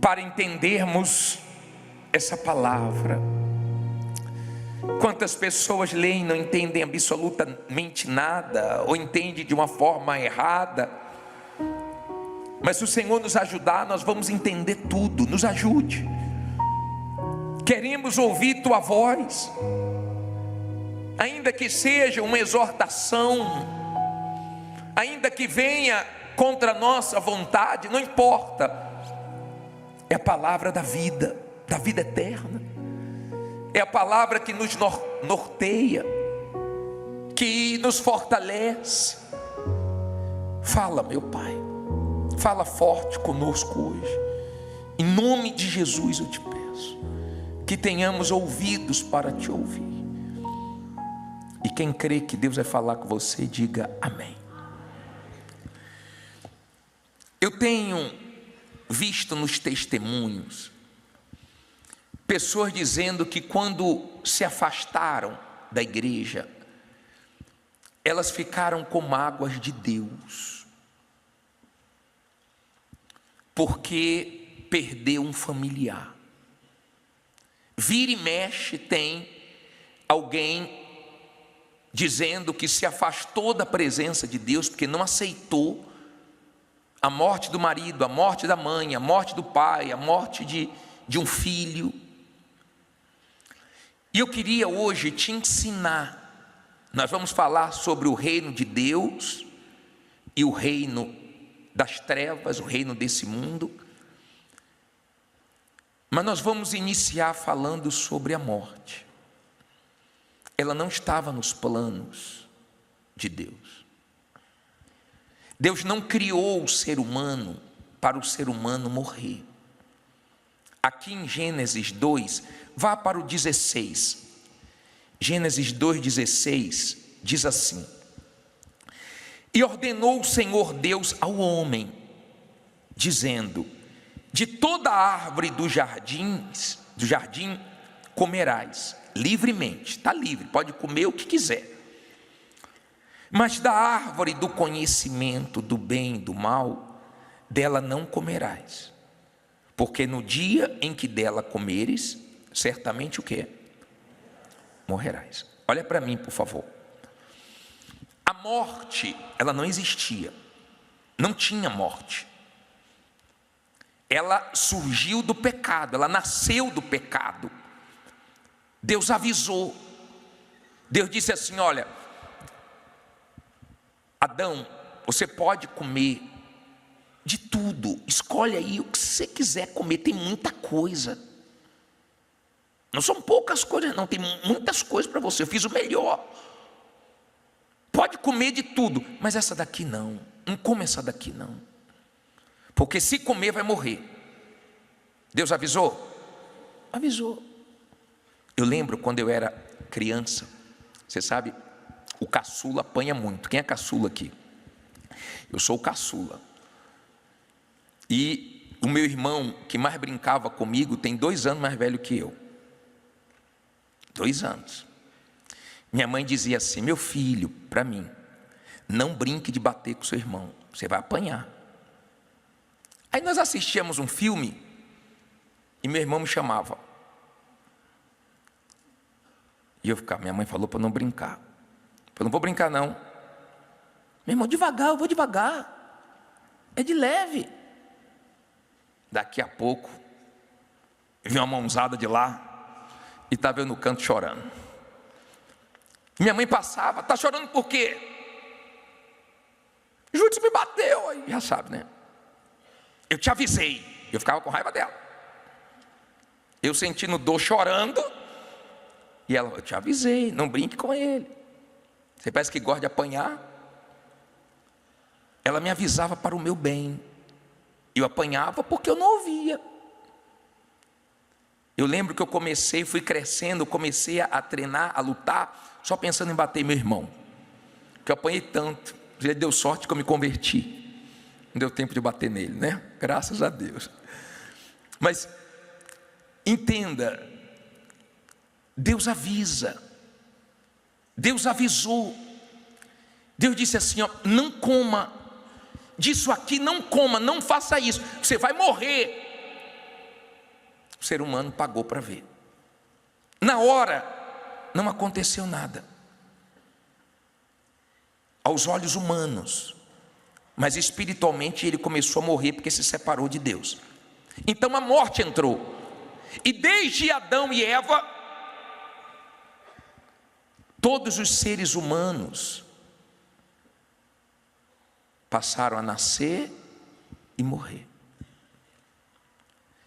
para entendermos essa palavra. Quantas pessoas leem e não entendem absolutamente nada, ou entendem de uma forma errada. Mas se o Senhor nos ajudar, nós vamos entender tudo. Nos ajude. Queremos ouvir tua voz, ainda que seja uma exortação, ainda que venha contra a nossa vontade, não importa. É a palavra da vida eterna. É a palavra que nos norteia, que nos fortalece. Fala, meu Pai, fala forte conosco hoje. Em nome de Jesus eu te peço que tenhamos ouvidos para te ouvir. E quem crê que Deus vai falar com você, diga amém. Eu tenho visto nos testemunhos pessoas dizendo que quando se afastaram da igreja, elas ficaram com mágoas de Deus, porque perdeu um familiar. Vira e mexe tem alguém dizendo que se afastou da presença de Deus porque não aceitou a morte do marido, a morte da mãe, a morte do pai, a morte de um filho. E eu queria hoje te ensinar. Nós vamos falar sobre o reino de Deus e o reino das trevas, o reino desse mundo. Mas nós vamos iniciar falando sobre a morte. Ela não estava nos planos de Deus. Deus não criou o ser humano para o ser humano morrer. Aqui em Gênesis 2, vá para o 16. Gênesis 2,16 diz assim: e ordenou o Senhor Deus ao homem, dizendo: de toda árvore do jardim comerás livremente, está livre, pode comer o que quiser. Mas da árvore do conhecimento do bem e do mal, dela não comerás, porque no dia em que dela comeres, certamente o que? Morrerás. Olha para mim, por favor. A morte, ela não existia, não tinha morte. Ela surgiu do pecado, ela nasceu do pecado. Deus avisou. Deus disse assim: olha, Adão, você pode comer de tudo, escolhe aí o que você quiser comer, tem muita coisa. Não são poucas coisas não, tem muitas coisas para você, eu fiz o melhor. Pode comer de tudo, mas essa daqui não come essa daqui não. Porque se comer vai morrer. Deus avisou? Avisou. Eu lembro quando eu era criança, você sabe, o caçula apanha muito. Quem é caçula aqui? Eu sou o caçula. E o meu irmão que mais brincava comigo tem 2 anos mais velho que eu. 2 anos. Minha mãe dizia assim: meu filho, para mim, não brinque de bater com seu irmão, você vai apanhar. Aí nós assistíamos um filme e meu irmão me chamava. E eu ficava, minha mãe falou para não brincar. Eu não vou brincar não. Meu irmão, devagar, eu vou devagar. É de leve. Daqui a pouco, vi uma mãozada de lá e estava eu no canto chorando. Minha mãe passava, está chorando por quê? Júlio me bateu, aí já sabe, né? Eu te avisei. Eu ficava com raiva dela. Eu sentindo dor, chorando. E ela, eu te avisei, não brinque com ele. Você parece que gosta de apanhar. Ela me avisava para o meu bem. Eu apanhava porque eu não ouvia. Eu lembro que eu fui crescendo, comecei a treinar, a lutar, só pensando em bater meu irmão. Que eu apanhei tanto. Ele deu sorte que eu me converti. Não deu tempo de bater nele, né? Graças a Deus. Mas entenda, Deus avisa. Deus avisou. Deus disse assim, ó, não coma disso aqui, não coma, não faça isso, você vai morrer. O ser humano pagou para ver. Na hora, não aconteceu nada. Aos olhos humanos. Mas espiritualmente ele começou a morrer porque se separou de Deus. Então a morte entrou. E desde Adão e Eva, todos os seres humanos passaram a nascer e morrer.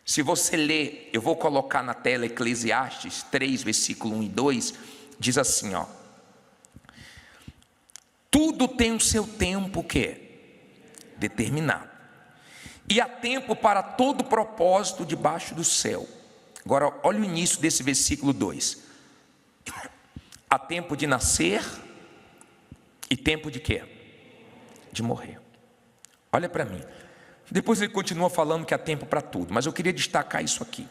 Se você ler, eu vou colocar na tela Eclesiastes 3, versículo 1 e 2, diz assim, ó: tudo tem o seu tempo que é determinado, e há tempo para todo propósito debaixo do céu. Agora olha o início desse versículo 2. Há tempo de nascer e tempo de quê? De morrer. Olha para mim. Depois ele continua falando que há tempo para tudo, mas eu queria destacar isso aqui.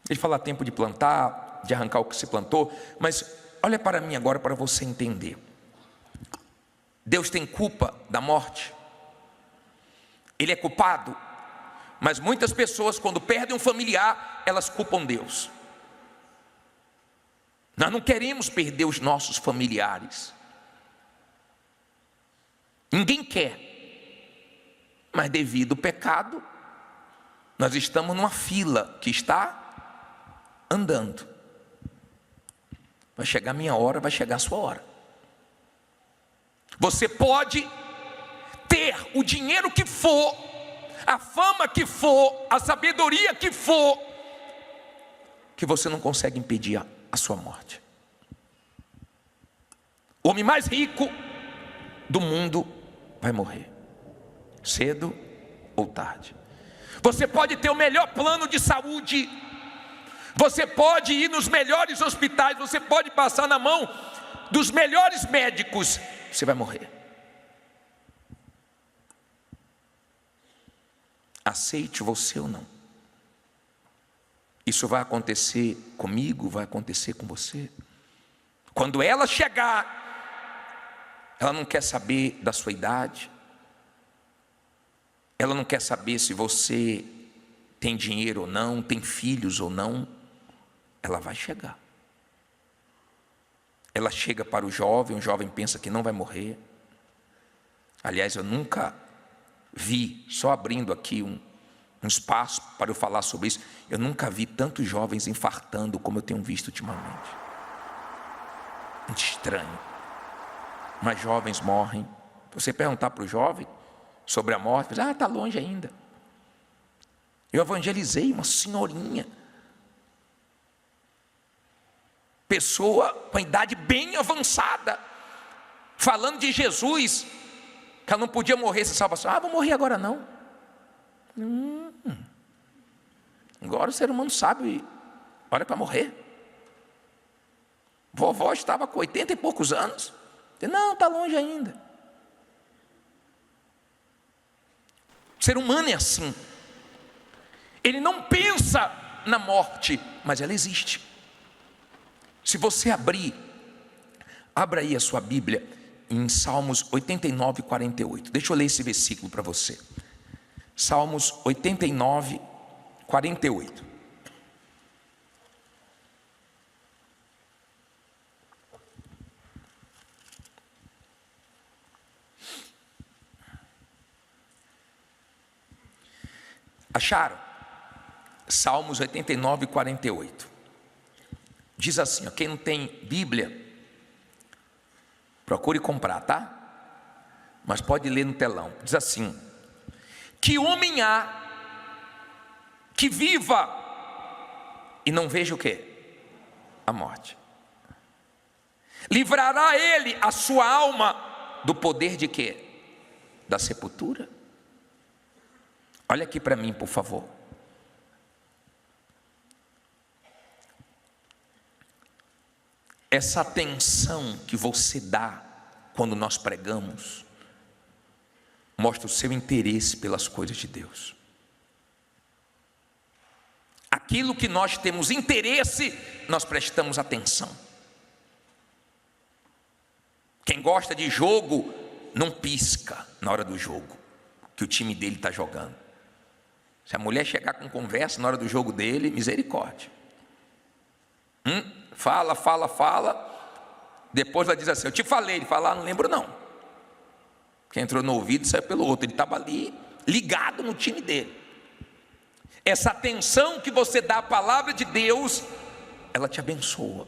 Ele fala tempo de plantar, de arrancar o que se plantou, mas olha para mim agora para você entender. Deus tem culpa da morte? Ele é culpado? Mas muitas pessoas, quando perdem um familiar, elas culpam Deus. Nós não queremos perder os nossos familiares. Ninguém quer. Mas devido ao pecado, nós estamos numa fila que está andando. Vai chegar a minha hora, vai chegar a sua hora. Você pode ter o dinheiro que for, a fama que for, a sabedoria que for, que você não consegue impedir a sua morte. O homem mais rico do mundo vai morrer, cedo ou tarde. Você pode ter o melhor plano de saúde, você pode ir nos melhores hospitais, você pode passar na mão dos melhores médicos, você vai morrer. Aceite você ou não. Isso vai acontecer comigo, vai acontecer com você. Quando ela chegar, ela não quer saber da sua idade, ela não quer saber se você tem dinheiro ou não, tem filhos ou não. Ela vai chegar. Ela chega para o jovem pensa que não vai morrer. Aliás, eu nunca vi, só abrindo aqui um espaço para eu falar sobre isso, eu nunca vi tantos jovens infartando como eu tenho visto ultimamente. Muito estranho. Mas jovens morrem. Se você perguntar para o jovem sobre a morte, ele diz, está longe ainda. Eu evangelizei uma senhorinha, pessoa com a idade bem avançada, falando de Jesus, que ela não podia morrer sem salvação. Vou morrer agora não. Agora o ser humano sabe, olha para morrer. Vovó estava com 80 e poucos anos. Não, está longe ainda. O ser humano é assim. Ele não pensa na morte, mas ela existe. Se você abra aí a sua Bíblia em Salmos 89, 48. Deixa eu ler esse versículo para você. Salmos 89, 48. Acharam? Salmos 89, 48. Diz assim, ó, quem não tem Bíblia, procure comprar, tá? Mas pode ler no telão. Diz assim: que homem há que viva e não veja o quê? A morte. Livrará ele a sua alma do poder de quê? Da sepultura. Olha aqui para mim, por favor. Essa atenção que você dá quando nós pregamos mostra o seu interesse pelas coisas de Deus. Aquilo que nós temos interesse, nós prestamos atenção. Quem gosta de jogo não pisca na hora do jogo que o time dele está jogando. Se a mulher chegar com conversa na hora do jogo dele, misericórdia. Fala. Depois ela diz assim: eu te falei. Ele fala: não lembro não. Quem entrou no ouvido saiu pelo outro. Ele estava ali ligado no time dele. Essa atenção que você dá à palavra de Deus, ela te abençoa,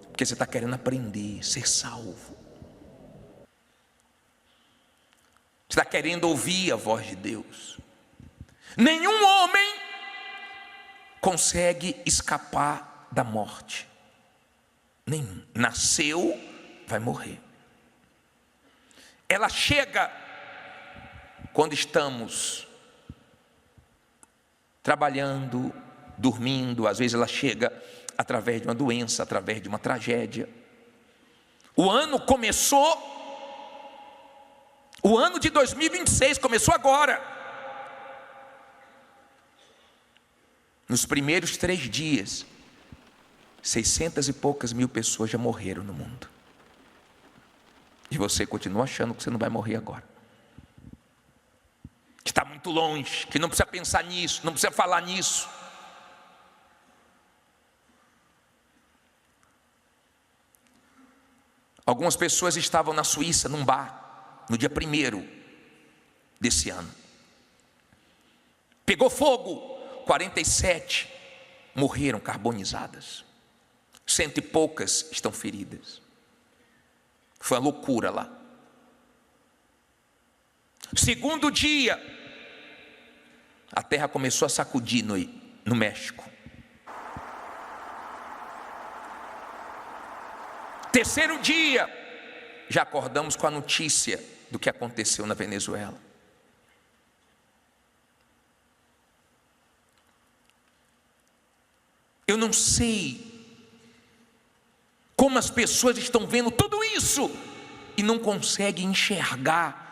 porque você está querendo aprender, ser salvo. Você está querendo ouvir a voz de Deus. Nenhum homem consegue escapar da morte. Nenhum. Nasceu, vai morrer. Ela chega quando estamos trabalhando, dormindo. Às vezes ela chega através de uma doença, através de uma tragédia. O ano de 2026 começou agora. Nos primeiros 3 dias, 600 e poucas mil pessoas já morreram no mundo. E você continua achando que você não vai morrer agora. Que está muito longe, que não precisa pensar nisso, não precisa falar nisso. Algumas pessoas estavam na Suíça, num bar, no dia 1º desse ano. Pegou fogo, 47 morreram carbonizadas. 100 e poucas estão feridas. Foi uma loucura lá. Segundo dia, a terra começou a sacudir no México. Terceiro dia, já acordamos com a notícia do que aconteceu na Venezuela. Eu não sei como as pessoas estão vendo tudo isso e não conseguem enxergar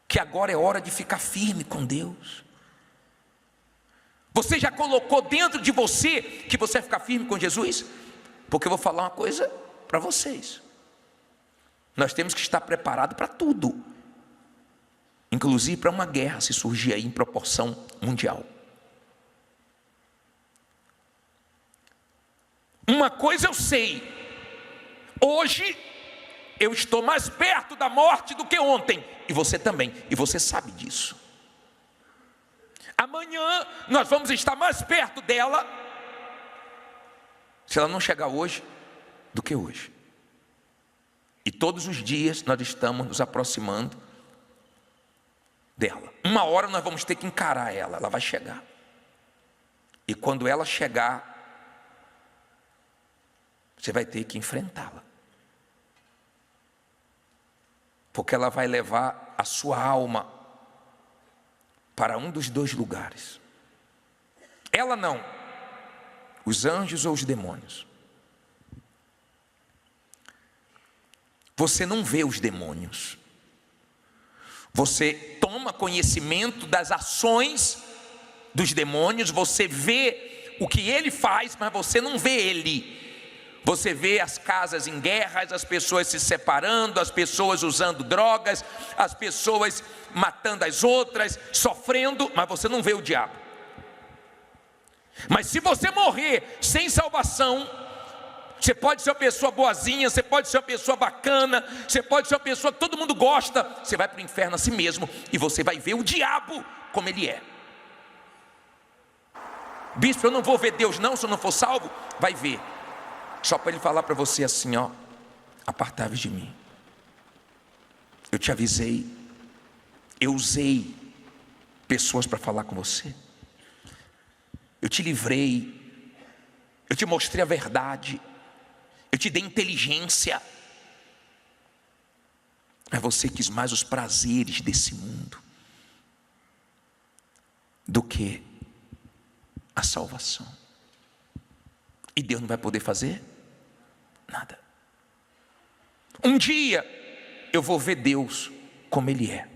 que agora é hora de ficar firme com Deus. Você já colocou dentro de você que você vai ficar firme com Jesus? Porque eu vou falar uma coisa para vocês. Nós temos que estar preparados para tudo, inclusive para uma guerra se surgir aí em proporção mundial. Uma coisa eu sei: hoje eu estou mais perto da morte do que ontem, e você também, e você sabe disso. Amanhã nós vamos estar mais perto dela, se ela não chegar hoje, do que hoje. E todos os dias nós estamos nos aproximando dela. Uma hora nós vamos ter que encarar ela, ela vai chegar. E quando ela chegar, você vai ter que enfrentá-la. Porque ela vai levar a sua alma para um dos 2 lugares. Ela não, os anjos ou os demônios. Você não vê os demônios. Você toma conhecimento das ações dos demônios, você vê o que ele faz, mas você não vê ele. Você vê as casas em guerras, as pessoas se separando, as pessoas usando drogas, as pessoas matando as outras, sofrendo, mas você não vê o diabo. Mas se você morrer sem salvação, você pode ser uma pessoa boazinha, você pode ser uma pessoa bacana, você pode ser uma pessoa que todo mundo gosta, você vai para o inferno a si mesmo e você vai ver o diabo como ele é. Bispo, eu não vou ver Deus não, se eu não for salvo. Vai ver. Só para ele falar para você assim, ó: apartai-vos de mim. Eu te avisei. Eu usei pessoas para falar com você. Eu te livrei. Eu te mostrei a verdade. Eu te dei inteligência. Mas você quis mais os prazeres desse mundo do que a salvação. E Deus não vai poder fazer nada. Um dia eu vou ver Deus como Ele é,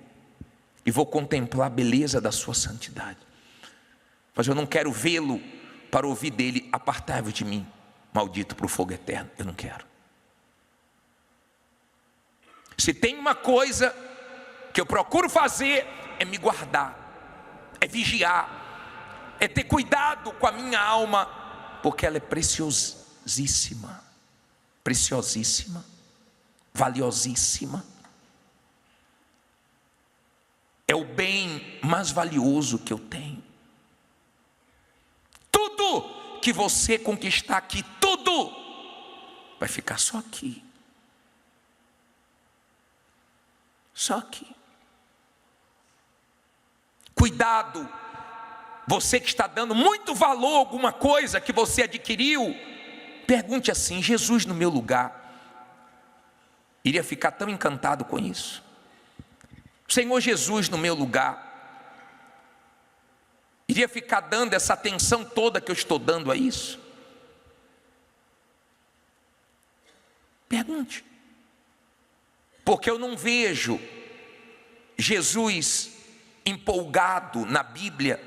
e vou contemplar a beleza da sua santidade. Mas eu não quero vê-lo para ouvir dele: apartai-vos de mim, maldito, para o fogo eterno. Eu não quero. Se tem uma coisa que eu procuro fazer, é me guardar é vigiar, é ter cuidado com a minha alma, porque ela é preciosíssima, preciosíssima, valiosíssima. É o bem mais valioso que eu tenho. Tudo que você conquistar aqui, tudo vai ficar só aqui. Só aqui. Cuidado, você que está dando muito valor a alguma coisa que você adquiriu, pergunte assim: Jesus no meu lugar iria ficar tão encantado com isso? Senhor Jesus no meu lugar iria ficar dando essa atenção toda que eu estou dando a isso? Pergunte. Porque eu não vejo Jesus empolgado na Bíblia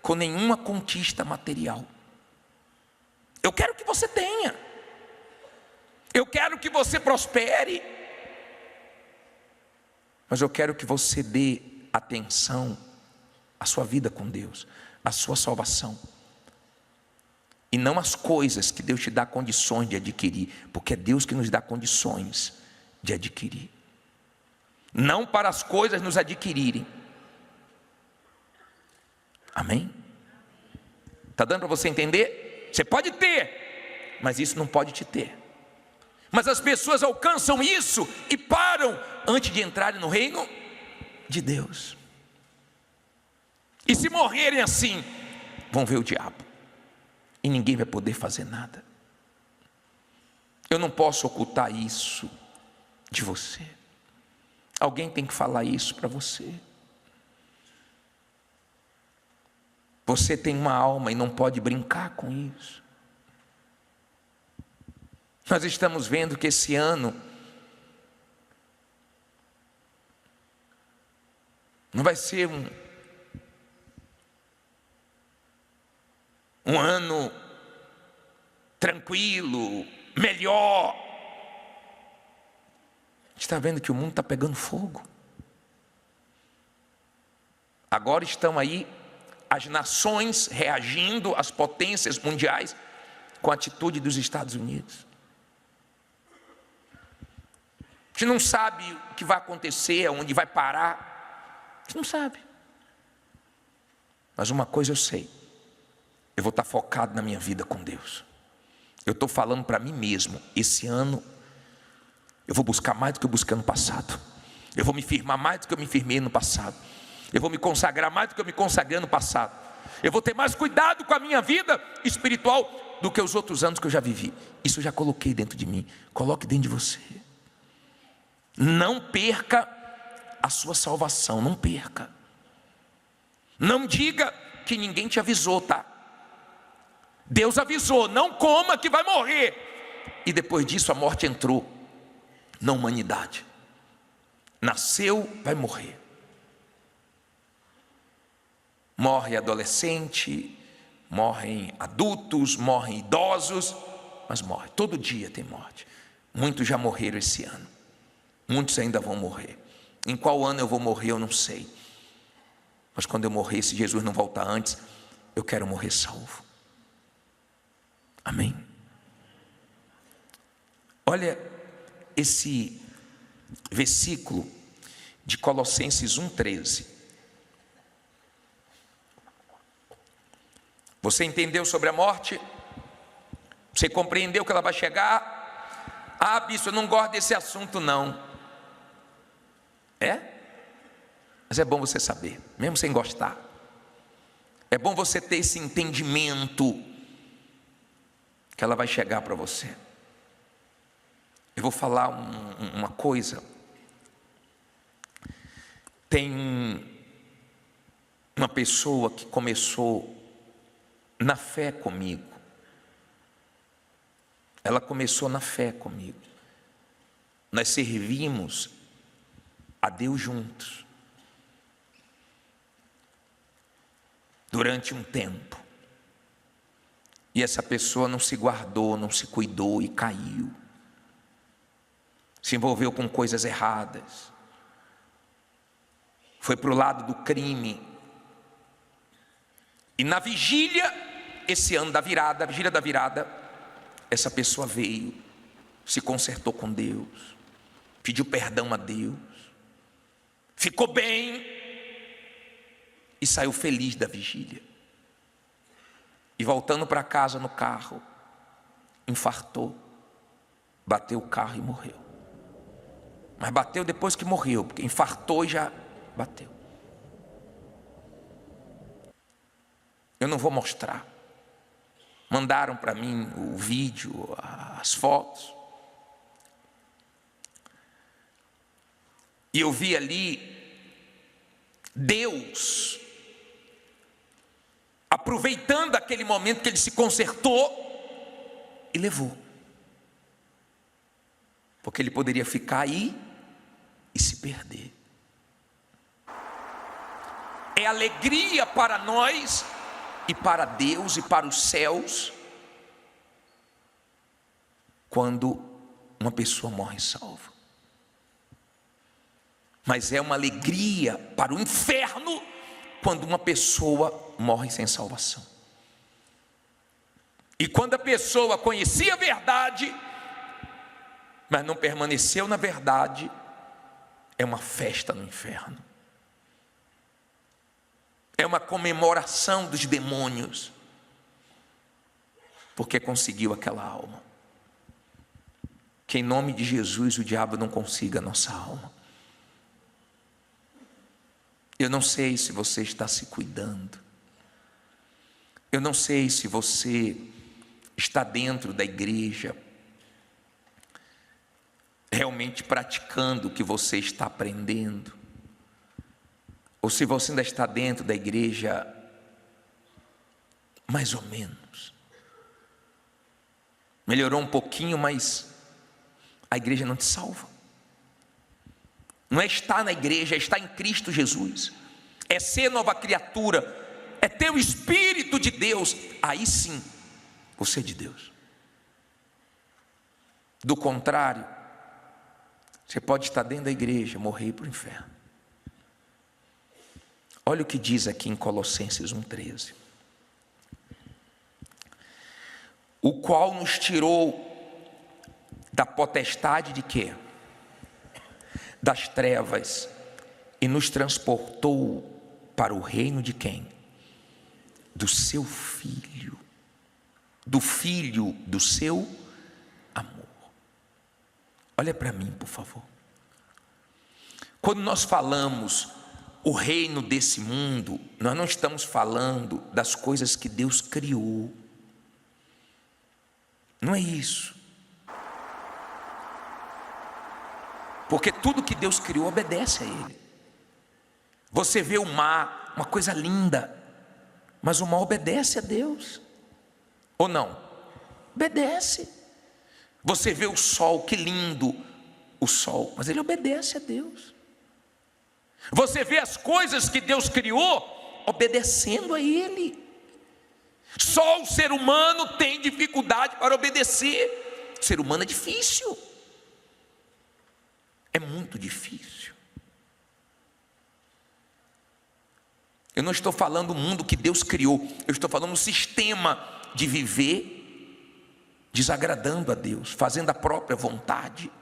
com nenhuma conquista material. Eu quero que você tenha, eu quero que você prospere, mas eu quero que você dê atenção à sua vida com Deus, à sua salvação, e não às coisas que Deus te dá condições de adquirir, porque é Deus que nos dá condições de adquirir, não para as coisas nos adquirirem. Amém? Está dando para você entender? Você pode ter, mas isso não pode te ter. Mas as pessoas alcançam isso e param antes de entrarem no reino de Deus. E se morrerem assim, vão ver o diabo, e ninguém vai poder fazer nada. Eu não posso ocultar isso de você. Alguém tem que falar isso para você. Você tem uma alma e não pode brincar com isso. Nós estamos vendo que esse ano não vai ser um ano tranquilo, melhor. A gente está vendo que o mundo está pegando fogo. Agora estão aí as nações reagindo às potências mundiais com a atitude dos Estados Unidos. A gente não sabe o que vai acontecer, onde vai parar. A gente não sabe. Mas uma coisa eu sei: eu vou estar focado na minha vida com Deus. Eu estou falando para mim mesmo: esse ano eu vou buscar mais do que eu busquei no passado. Eu vou me firmar mais do que eu me firmei no passado. Eu vou me consagrar mais do que eu me consagrei no passado. Eu vou ter mais cuidado com a minha vida espiritual do que os outros anos que eu já vivi. Isso eu já coloquei dentro de mim. Coloque dentro de você. Não perca a sua salvação. Não perca. Não diga que ninguém te avisou, tá? Deus avisou: não coma que vai morrer. E depois disso a morte entrou na humanidade. Nasceu, vai morrer. Morre adolescente, morrem adultos, morrem idosos, mas morre, todo dia tem morte. Muitos já morreram esse ano, muitos ainda vão morrer. Em qual ano eu vou morrer eu não sei, mas quando eu morrer, se Jesus não voltar antes, eu quero morrer salvo. Amém? Olha esse versículo de Colossenses 1,13. Você entendeu sobre a morte? Você compreendeu que ela vai chegar? Ah, bispo, eu não gosto desse assunto não. É? Mas é bom você saber, mesmo sem gostar. É bom você ter esse entendimento que ela vai chegar para você. Eu vou falar uma coisa. Tem uma pessoa que começou na fé comigo. Ela começou na fé comigo. Nós servimos a Deus juntos durante um tempo. E essa pessoa não se guardou, não se cuidou e caiu. Se envolveu com coisas erradas. Foi para o lado do crime. E na vigília, esse ano da virada, a vigília da virada, essa pessoa veio, se consertou com Deus, pediu perdão a Deus, ficou bem e saiu feliz da vigília. E voltando para casa no carro, infartou, bateu o carro e morreu. Mas bateu depois que morreu, porque infartou e já bateu. Eu não vou mostrar. Mandaram para mim o vídeo, as fotos. E eu vi ali Deus aproveitando aquele momento que ele se consertou e levou. Porque ele poderia ficar aí e se perder. É alegria para nós e para Deus e para os céus quando uma pessoa morre salva. Mas é uma alegria para o inferno quando uma pessoa morre sem salvação. E quando a pessoa conhecia a verdade, mas não permaneceu na verdade, é uma festa no inferno. É uma comemoração dos demônios, porque conseguiu aquela alma. Que em nome de Jesus o diabo não consiga a nossa alma. Eu não sei se você está se cuidando. Eu não sei se você está dentro da igreja, realmente praticando o que você está aprendendo. Ou se você ainda está dentro da igreja, mais ou menos. Melhorou um pouquinho, mas a igreja não te salva. Não é estar na igreja, é estar em Cristo Jesus. É ser nova criatura, é ter o Espírito de Deus. Aí sim, você é de Deus. Do contrário, você pode estar dentro da igreja, morrer e ir para o inferno. Olha o que diz aqui em Colossenses 1,13. O qual nos tirou da potestade de quê? Das trevas, e nos transportou para o reino de quem? Do seu Filho, do Filho do seu amor. Olha para mim, por favor. Quando nós falamos o reino desse mundo, nós não estamos falando das coisas que Deus criou. Não é isso. Porque tudo que Deus criou obedece a Ele. Você vê o mar, uma coisa linda, mas o mar obedece a Deus. Ou não? Obedece. Você vê o sol, que lindo o sol, mas ele obedece a Deus. Você vê as coisas que Deus criou obedecendo a Ele. Só o ser humano tem dificuldade para obedecer. O ser humano é difícil. É muito difícil. Eu não estou falando do mundo que Deus criou. Eu estou falando do sistema de viver desagradando a Deus, fazendo a própria vontade.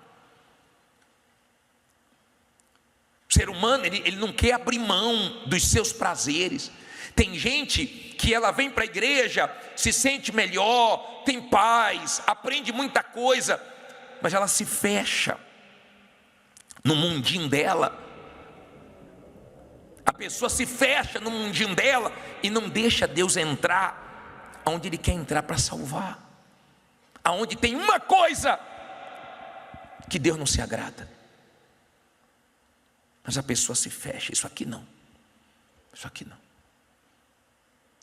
O ser humano, ele não quer abrir mão dos seus prazeres. Tem gente que ela vem para a igreja, se sente melhor, tem paz, aprende muita coisa, mas ela se fecha no mundinho dela. A pessoa se fecha no mundinho dela e não deixa Deus entrar onde Ele quer entrar para salvar. Aonde tem uma coisa que Deus não se agrada, mas a pessoa se fecha. Isso aqui não, isso aqui não,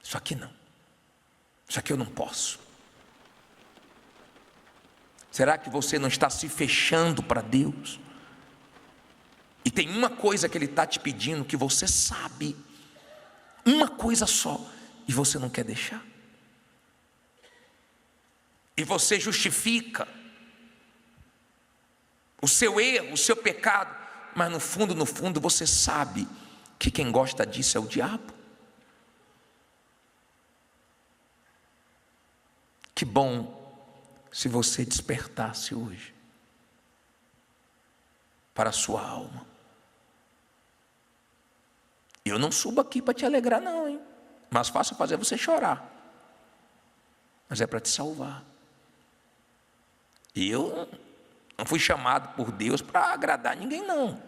isso aqui não, isso aqui eu não posso. Será que você não está se fechando para Deus? E tem uma coisa que Ele está te pedindo que você sabe, uma coisa só, e você não quer deixar. E você justifica o seu erro, o seu pecado, mas no fundo você sabe que quem gosta disso é o diabo. bom se você despertasse hoje para a sua alma. Eu não subo aqui para te alegrar não, hein? Mais fácil fazer você chorar. Mas é para te salvar. E eu não fui chamado por Deus para agradar ninguém não,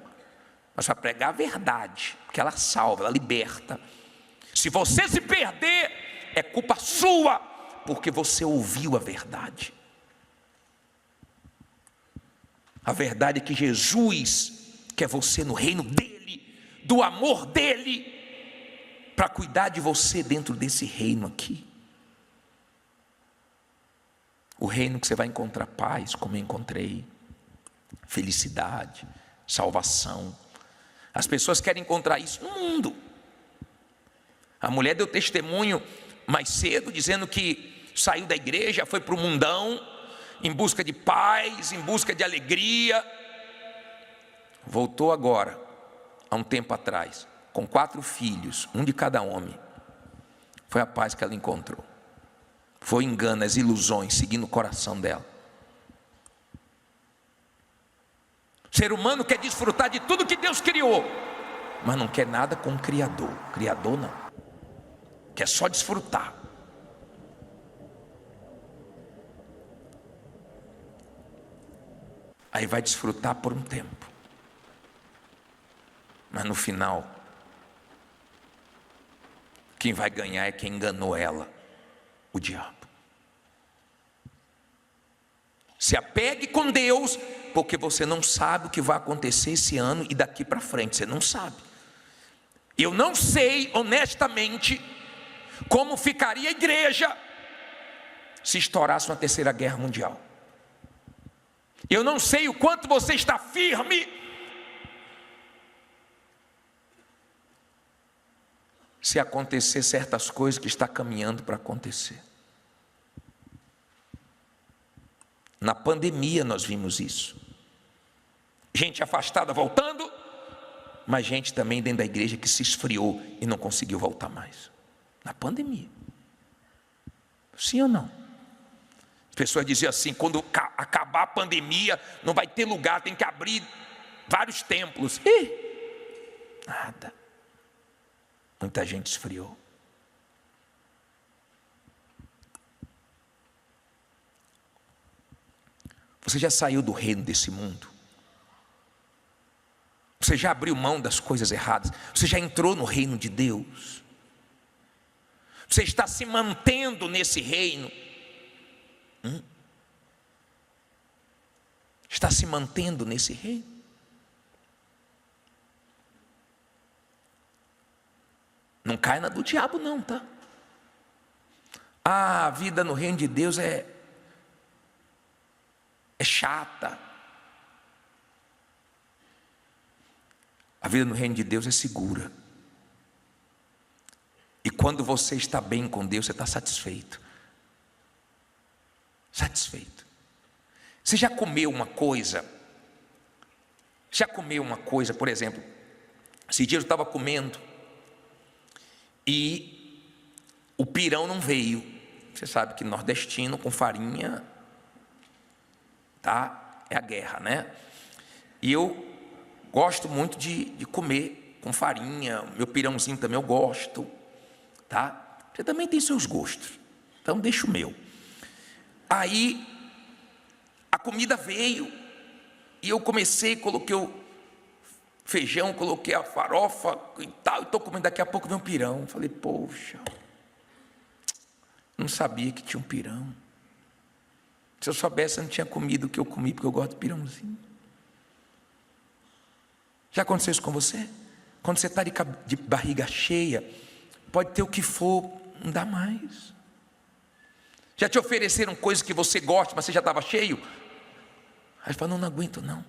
mas para pregar a verdade, porque ela salva, ela liberta. Se você se perder, é culpa sua, porque você ouviu a verdade. A verdade é que Jesus quer você no reino dele, do amor dele, para cuidar de você dentro desse reino aqui. O reino que você vai encontrar paz, como eu encontrei, felicidade, salvação. As pessoas querem encontrar isso no mundo. A mulher deu testemunho mais cedo, dizendo que saiu da igreja, foi para o mundão, em busca de paz, em busca de alegria. Voltou agora, há um tempo atrás, com 4 filhos, um de cada homem. Foi a paz que ela encontrou. Foi engano, as ilusões, seguindo o coração dela. O ser humano quer desfrutar de tudo que Deus criou, mas não quer nada com o Criador. O Criador não. Quer só desfrutar. Aí vai desfrutar por um tempo, mas no final, quem vai ganhar é quem enganou ela, o diabo. Se apegue com Deus, porque você não sabe o que vai acontecer esse ano e daqui para frente, você não sabe. Eu não sei, honestamente, como ficaria a igreja se estourasse uma terceira guerra mundial. Eu não sei o quanto você está firme se acontecer certas coisas que está caminhando para acontecer. Na pandemia nós vimos isso. Gente afastada voltando, mas gente também dentro da igreja que se esfriou e não conseguiu voltar mais. Na pandemia. Sim ou não? As pessoas diziam assim, quando acabar a pandemia, não vai ter lugar, tem que abrir vários templos. Nada. Muita gente esfriou. Você já saiu do reino desse mundo? Você já abriu mão das coisas erradas? Você já entrou no reino de Deus? Você está se mantendo nesse reino? Está se mantendo nesse reino? Não cai na do diabo não, tá? A vida no reino de Deus é chata. A vida no reino de Deus é segura. E quando você está bem com Deus, você está satisfeito. Satisfeito. Você já comeu uma coisa? Por exemplo, esse dia eu estava comendo e o pirão não veio. Você sabe que nordestino com farinha, tá? É a guerra, né? E eu gosto muito de comer com farinha. Meu pirãozinho também eu gosto, tá? Você também tem seus gostos, então deixa o meu. Aí a comida veio e eu coloquei o feijão, coloquei a farofa e tal, e estou comendo, daqui a pouco vem um pirão. Falei, poxa, não sabia que tinha um pirão. Se eu soubesse, eu não tinha comido o que eu comi, porque eu gosto de pirãozinho. Já aconteceu isso com você? Quando você está de barriga cheia, pode ter o que for, não dá mais. Já te ofereceram coisas que você gosta, mas você já estava cheio? Aí você fala, não aguento não.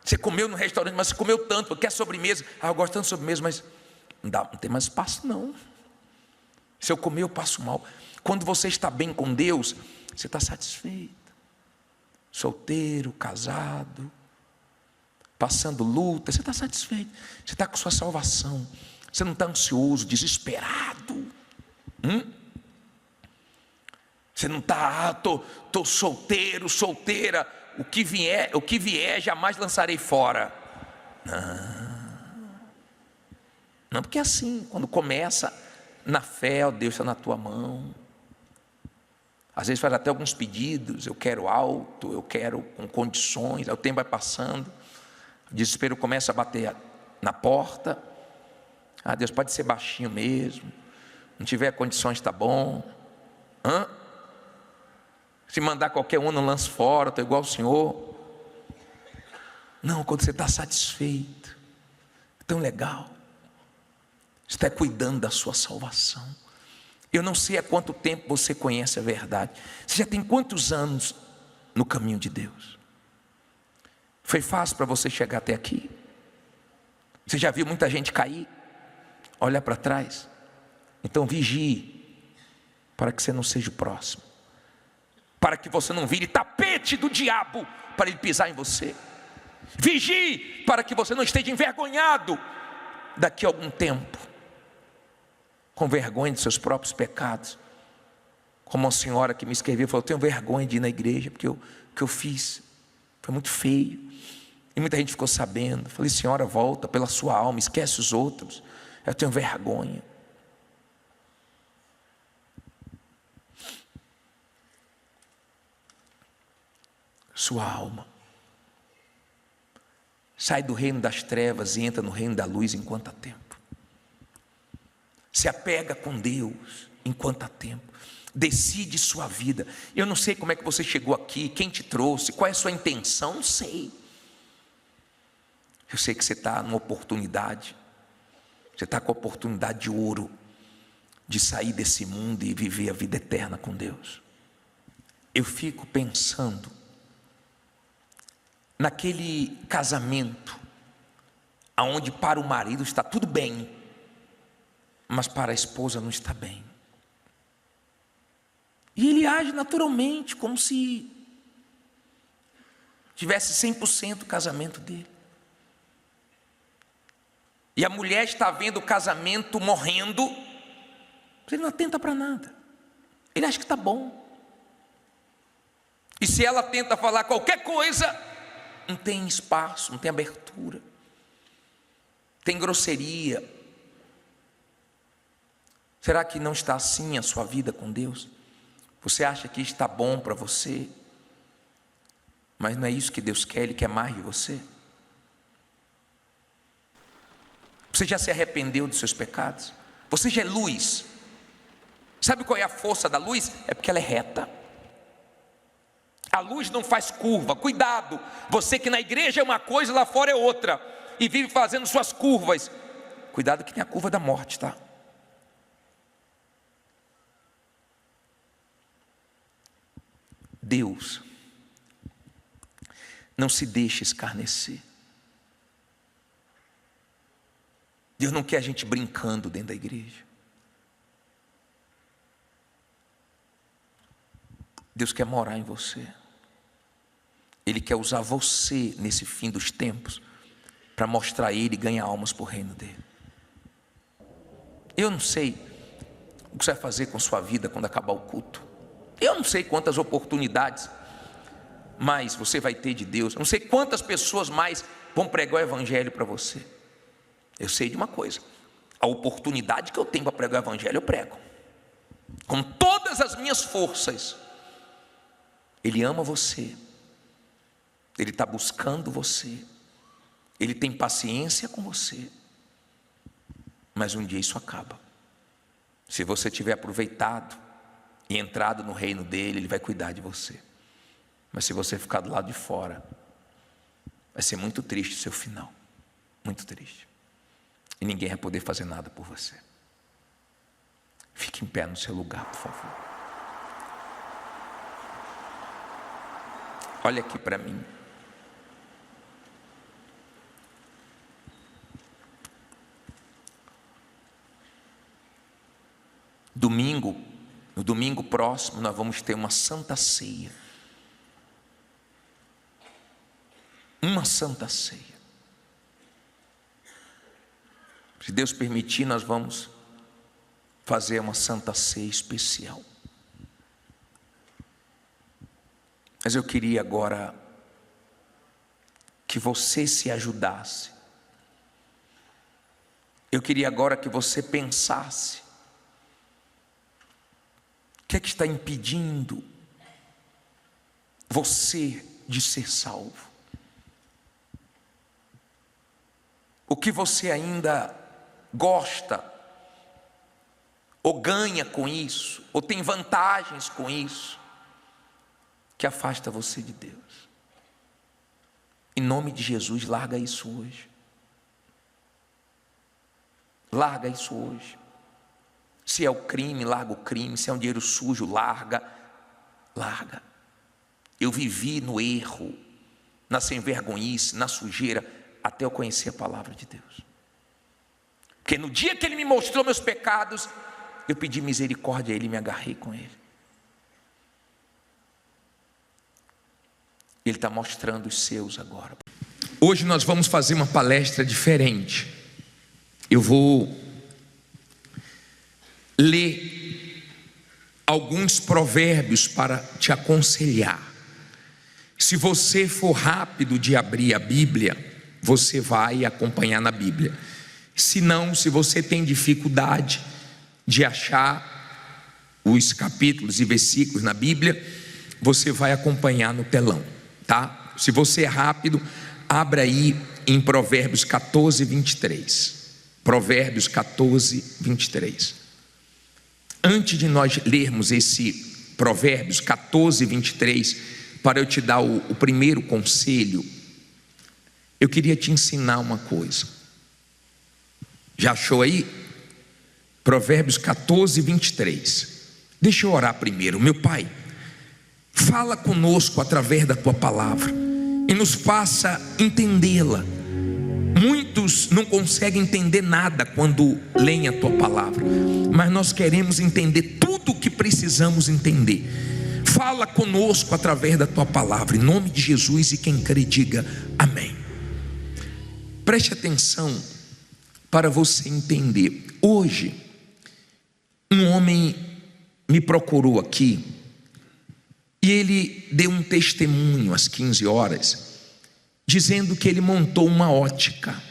Você comeu no restaurante, mas você comeu tanto, quer sobremesa? Eu gosto tanto de sobremesa, mas não tem mais espaço não. Se eu comer, eu passo mal. Quando você está bem com Deus, você está satisfeito. Solteiro, casado, passando luta, você está satisfeito. Você está com sua salvação. Você não está ansioso, desesperado. Você não está, tô solteiro, solteira. O que vier, jamais lançarei fora. Não, porque é assim, quando começa na fé, ó, Deus está na tua mão. Às vezes faz até alguns pedidos, eu quero alto, eu quero com condições, aí o tempo vai passando, o desespero começa a bater na porta. Deus, pode ser baixinho mesmo, não tiver condições está bom. Se mandar qualquer um, não lance fora, estou igual ao Senhor. Não, quando você está satisfeito, é tão legal, você está cuidando da sua salvação. Eu não sei há quanto tempo você conhece a verdade. Você já tem quantos anos no caminho de Deus? Foi fácil para você chegar até aqui? Você já viu muita gente cair? Olha para trás. Então vigie, para que você não seja o próximo, para que você não vire tapete do diabo para ele pisar em você. Vigie, para que você não esteja envergonhado daqui a algum tempo, com vergonha de seus próprios pecados. Como uma senhora que me escreveu, falou: eu tenho vergonha de ir na igreja, porque o que eu fiz foi muito feio, e muita gente ficou sabendo. Falei: senhora, volta pela sua alma, esquece os outros, eu tenho vergonha. Sua alma sai do reino das trevas e entra no reino da luz enquanto há tempo. Se apega com Deus enquanto há tempo. Decide sua vida. Eu não sei como é que você chegou aqui, quem te trouxe, qual é a sua intenção, não sei. Eu sei que você está numa oportunidade, você está com a oportunidade de ouro, de sair desse mundo e viver a vida eterna com Deus. Eu fico pensando naquele casamento aonde para o marido está tudo bem, mas para a esposa não está bem. E ele age naturalmente, como se tivesse 100% o casamento dele. E a mulher está vendo o casamento morrendo, ele não atenta para nada, ele acha que está bom. E se ela tenta falar qualquer coisa, não tem espaço, não tem abertura, tem grosseria. Será que não está assim a sua vida com Deus? Você acha que está bom para você, mas não é isso que Deus quer. Ele quer mais de você. Você já se arrependeu dos seus pecados? Você já é luz. Sabe qual é a força da luz? É porque ela é reta. A luz não faz curva. Cuidado, você que na igreja é uma coisa, lá fora é outra, e vive fazendo suas curvas. Cuidado que tem a curva da morte, tá? Deus não se deixa escarnecer. Deus não quer a gente brincando dentro da igreja. Deus quer morar em você. Ele quer usar você nesse fim dos tempos para mostrar Ele e ganhar almas para o reino dele. Eu não sei o que você vai fazer com sua vida quando acabar o culto. Eu não sei quantas oportunidades mais você vai ter de Deus. Eu não sei quantas pessoas mais vão pregar o evangelho para você. Eu sei de uma coisa: a oportunidade que eu tenho para pregar o evangelho, eu prego com todas as minhas forças. Ele ama você, Ele está buscando você, Ele tem paciência com você, mas um dia isso acaba. Se você tiver aproveitado e entrado no reino dele, Ele vai cuidar de você. Mas se você ficar do lado de fora, vai ser muito triste o seu final, muito triste, e ninguém vai poder fazer nada por você. Fique em pé no seu lugar, por favor. Olha aqui para mim. No domingo próximo, nós vamos ter uma santa ceia. Uma santa ceia. Se Deus permitir, nós vamos fazer uma santa ceia especial. Mas eu queria agora que você se ajudasse. Eu queria agora que você pensasse. O que é que está impedindo você de ser salvo? O que você ainda gosta, ou ganha com isso, ou tem vantagens com isso, que afasta você de Deus? Em nome de Jesus, larga isso hoje. Larga isso hoje. Se é o crime, larga o crime. Se é um dinheiro sujo, larga. Larga. Eu vivi no erro, na sem-vergonhice, na sujeira, até eu conhecer a palavra de Deus. Porque no dia que Ele me mostrou meus pecados, eu pedi misericórdia a Ele e me agarrei com Ele. Ele está mostrando os seus agora. Hoje nós vamos fazer uma palestra diferente. Eu vou ler alguns provérbios para te aconselhar. Se você for rápido de abrir a Bíblia, você vai acompanhar na Bíblia. Se não, se você tem dificuldade de achar os capítulos e versículos na Bíblia, você vai acompanhar no telão, tá? Se você é rápido, abra aí em Provérbios 14, 23. Provérbios 14, 23. Antes de nós lermos esse Provérbios 14, 23, para eu te dar o primeiro conselho, eu queria te ensinar uma coisa. Já achou aí? Provérbios 14, 23. Deixa eu orar primeiro. Meu Pai, fala conosco através da Tua palavra e nos faça entendê-la. Muitos não conseguem entender nada quando leem a Tua palavra, mas nós queremos entender tudo o que precisamos entender. Fala conosco através da Tua palavra, em nome de Jesus, e quem crê diga amém. Preste atenção para você entender. Hoje, um homem me procurou aqui e ele deu um testemunho às 15 horas, dizendo que ele montou uma ótica,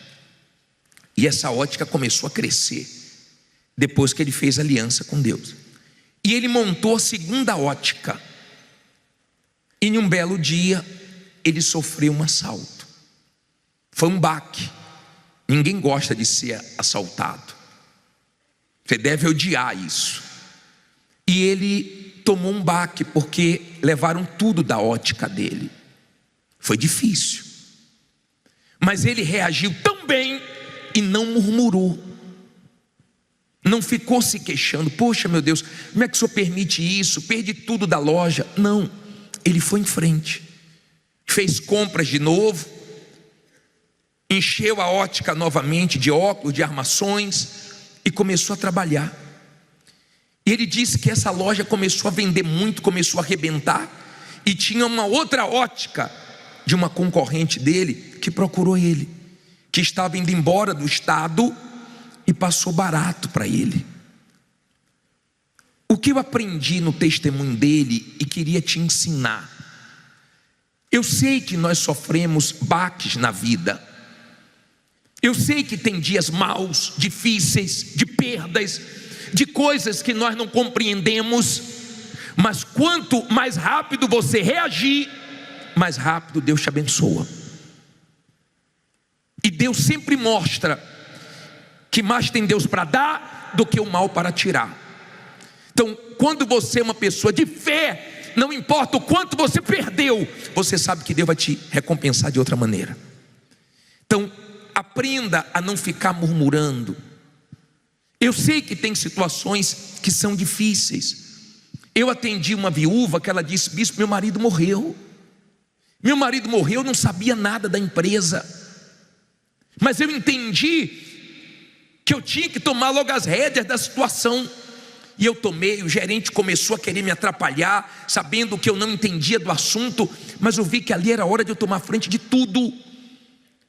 e essa ótica começou a crescer depois que ele fez aliança com Deus. E ele montou a segunda ótica, e em um belo dia ele sofreu um assalto. Foi um baque. Ninguém gosta de ser assaltado, você deve odiar isso. E ele tomou um baque porque levaram tudo da ótica dele. Foi difícil, mas ele reagiu tão bem e não murmurou, não ficou se queixando. Poxa, meu Deus, como é que o senhor permite isso? Perdi tudo da loja. Não, ele foi em frente, fez compras de novo, encheu a ótica novamente de óculos, de armações, e começou a trabalhar. E ele disse que essa loja começou a vender muito, começou a arrebentar, e tinha uma outra ótica de uma concorrente dele que procurou ele, que estava indo embora do estado e passou barato para ele. O que eu aprendi no testemunho dele e queria te ensinar: eu sei que nós sofremos baques na vida, eu sei que tem dias maus, difíceis, de perdas, de coisas que nós não compreendemos, mas quanto mais rápido você reagir, mais rápido Deus te abençoa. E Deus sempre mostra que mais tem Deus para dar do que o mal para tirar. Então, quando você é uma pessoa de fé, não importa o quanto você perdeu, você sabe que Deus vai te recompensar de outra maneira. Então, aprenda a não ficar murmurando. Eu sei que tem situações que são difíceis. Eu atendi uma viúva que ela disse: bispo, meu marido morreu. Meu marido morreu, eu não sabia nada da empresa, mas eu entendi que eu tinha que tomar logo as rédeas da situação. E eu tomei. O gerente começou a querer me atrapalhar, sabendo que eu não entendia do assunto, mas eu vi que ali era hora de eu tomar frente de tudo.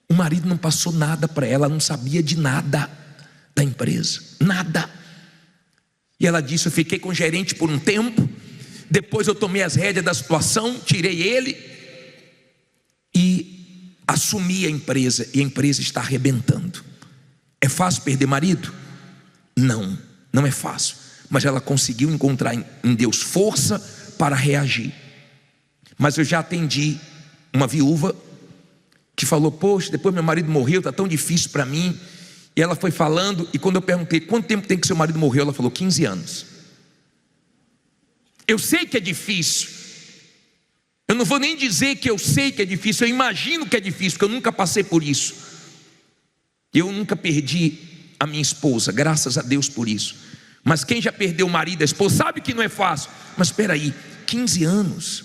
O marido não passou nada para ela, não sabia de nada da empresa, nada. E ela disse: eu fiquei com o gerente por um tempo, Depois eu tomei as rédeas da situação, tirei ele e assumi a empresa. E a empresa está arrebentando. É fácil perder marido? Não, não é fácil. Mas ela conseguiu encontrar em Deus força para reagir. Mas eu já atendi uma viúva que falou: poxa, depois meu marido morreu, está tão difícil para mim. E ela foi falando, e quando eu perguntei quanto tempo tem que seu marido morreu, ela falou 15 anos. Eu sei que é difícil. Eu não vou nem dizer que eu sei que é difícil, eu imagino que é difícil, porque eu nunca passei por isso. Eu nunca perdi a minha esposa, graças a Deus por isso. Mas quem já perdeu o marido, a esposa, sabe que não é fácil. Mas espera aí, 15 anos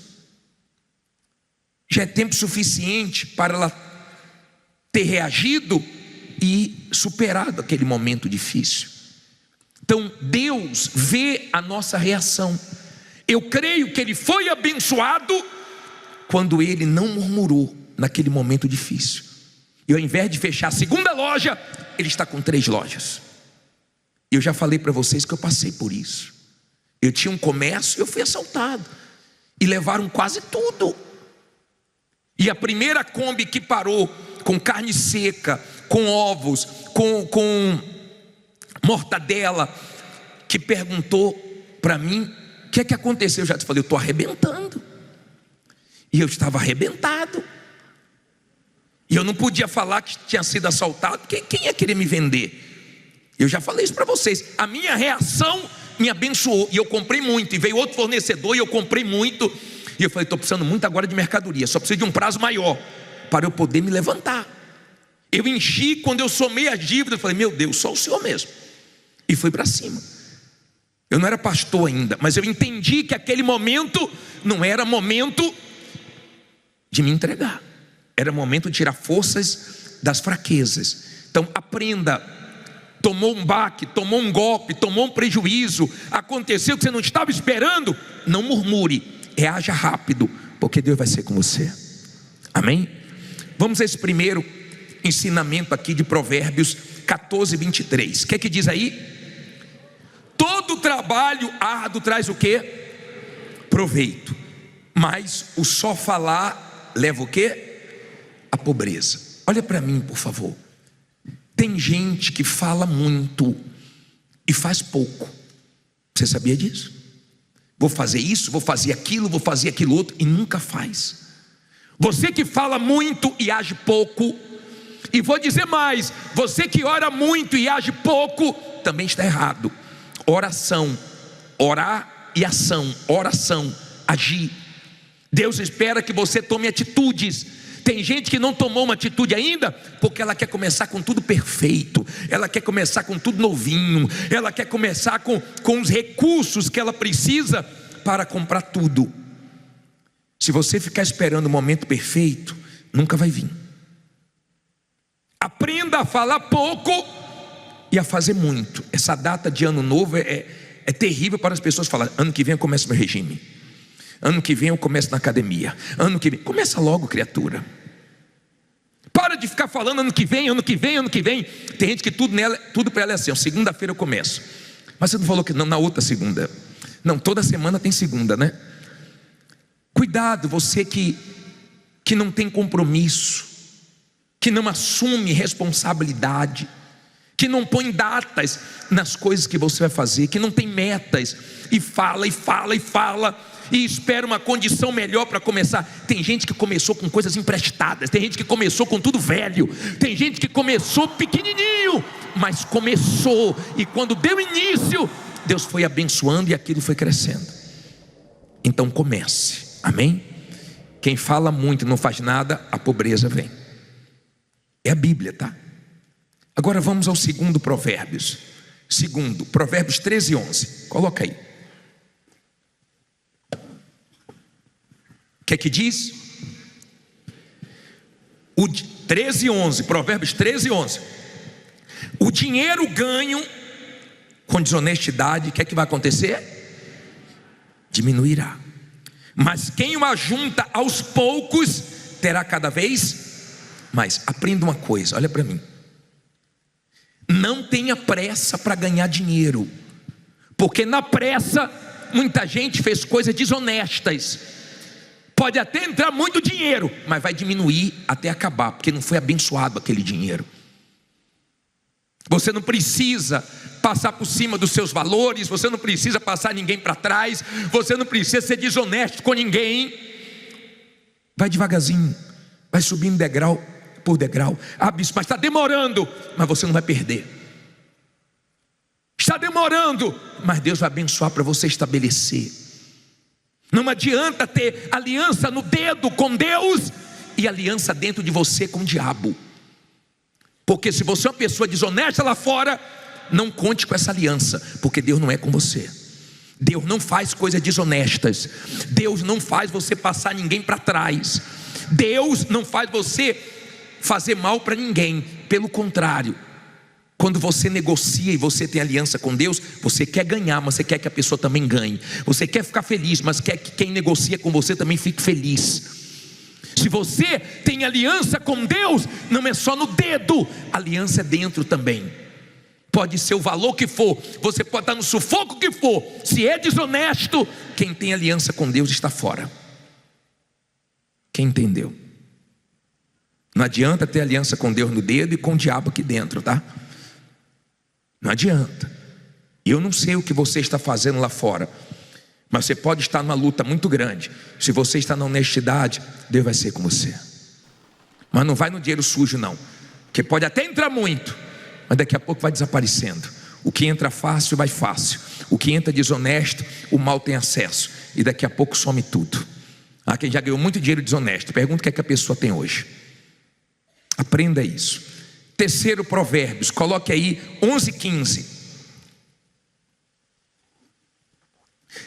já é tempo suficiente para ela ter reagido e superado aquele momento difícil. Então Deus vê a nossa reação. Eu creio que ele foi abençoado quando ele não murmurou naquele momento difícil. E ao invés de fechar a segunda loja, ele está com 3 lojas. Eu já falei para vocês que eu passei por isso. Eu tinha um comércio e eu fui assaltado. E levaram quase tudo. E a primeira Kombi que parou com carne seca, com ovos, com mortadela, que perguntou para mim: o que é que aconteceu? Eu já te falei: eu estou arrebentando. E eu estava arrebentado. E eu não podia falar que tinha sido assaltado. Quem ia querer me vender? Eu já falei isso para vocês. A minha reação me abençoou. E eu comprei muito. E veio outro fornecedor e eu comprei muito. E eu falei: estou precisando muito agora de mercadoria. Só preciso de um prazo maior para eu poder me levantar. Eu enchi, quando eu somei as dívidas, eu falei: meu Deus, só o Senhor mesmo. E fui para cima. Eu não era pastor ainda, mas eu entendi que aquele momento não era momento de me entregar. Era momento de tirar forças das fraquezas. Então aprenda. Tomou um baque, tomou um golpe, tomou um prejuízo, aconteceu que você não estava esperando, não murmure, reaja rápido, porque Deus vai ser com você. Amém? Vamos a esse primeiro ensinamento aqui de Provérbios 14, 23. O que é que diz aí? Todo trabalho árduo traz o quê? Proveito. Mas o só falar leva o quê? A pobreza. Olha para mim, por favor. Tem gente que fala muito e faz pouco. Você sabia disso? Vou fazer isso, vou fazer aquilo outro, e nunca faz. Você que fala muito e age pouco, e vou dizer mais, você que ora muito e age pouco, também está errado. Oração, orar e ação, oração, agir. Deus espera que você tome atitudes. Tem gente que não tomou uma atitude ainda, porque ela quer começar com tudo perfeito, ela quer começar com tudo novinho, ela quer começar com os recursos que ela precisa para comprar tudo. Se você ficar esperando o momento perfeito, nunca vai vir. Aprenda a falar pouco e a fazer muito. Essa data de ano novo é terrível para as pessoas falarem: ano que vem eu começo meu regime, ano que vem eu começo na academia, ano que vem. Começa logo, criatura. Para de ficar falando ano que vem, ano que vem, ano que vem. Tem gente que tudo para ela é assim: segunda-feira eu começo. Mas você não falou que não, na outra segunda? Não, toda semana tem segunda, né? Cuidado, você que não tem compromisso, que não assume responsabilidade, que não põe datas nas coisas que você vai fazer, que não tem metas, e fala, e espera uma condição melhor para começar. Tem gente que começou com coisas emprestadas, tem gente que começou com tudo velho, tem gente que começou pequenininho, mas começou, e quando deu início, Deus foi abençoando e aquilo foi crescendo. Então comece, amém? Quem fala muito e não faz nada, a pobreza vem. É a Bíblia, tá? Agora vamos ao segundo Provérbios. Provérbios 13, 11. Coloca aí. O que é que diz? 13, 11. Provérbios 13, 11. O dinheiro ganho com desonestidade, o que é que vai acontecer? Diminuirá. Mas quem o ajunta aos poucos terá cada vez mais. Aprenda uma coisa, olha para mim. Não tenha pressa para ganhar dinheiro, porque na pressa muita gente fez coisas desonestas. Pode até entrar muito dinheiro, mas vai diminuir até acabar, porque não foi abençoado aquele dinheiro. Você não precisa passar por cima dos seus valores, você não precisa passar ninguém para trás, você não precisa ser desonesto com ninguém. Vai devagarzinho, vai subindo degrau por degrau. Bispo, mas está demorando. Mas você não vai perder. Está demorando, mas Deus vai abençoar para você estabelecer. Não adianta ter aliança no dedo com Deus e aliança dentro de você com o diabo. Porque se você é uma pessoa desonesta lá fora, não conte com essa aliança, porque Deus não é com você. Deus não faz coisas desonestas. Deus não faz você passar ninguém para trás. Deus não faz você fazer mal para ninguém. Pelo contrário, quando você negocia e você tem aliança com Deus, você quer ganhar, mas você quer que a pessoa também ganhe. Você quer ficar feliz, mas quer que quem negocia com você também fique feliz. Se você tem aliança com Deus, não é só no dedo, aliança é dentro também. Pode ser o valor que for, você pode estar no sufoco que for. Se é desonesto, quem tem aliança com Deus está fora. Quem entendeu? Não adianta ter aliança com Deus no dedo e com o diabo aqui dentro, tá? Não adianta. Eu não sei o que você está fazendo lá fora, mas você pode estar numa luta muito grande. Se você está na honestidade, Deus vai ser com você. Mas não vai no dinheiro sujo não, porque pode até entrar muito, mas daqui a pouco vai desaparecendo. O que entra fácil vai fácil, o que entra desonesto, o mal tem acesso, e daqui a pouco some tudo. Quem já ganhou muito dinheiro desonesto, pergunta o que é que a pessoa tem hoje. Aprenda isso. Terceiro Provérbios, coloque aí 11:15.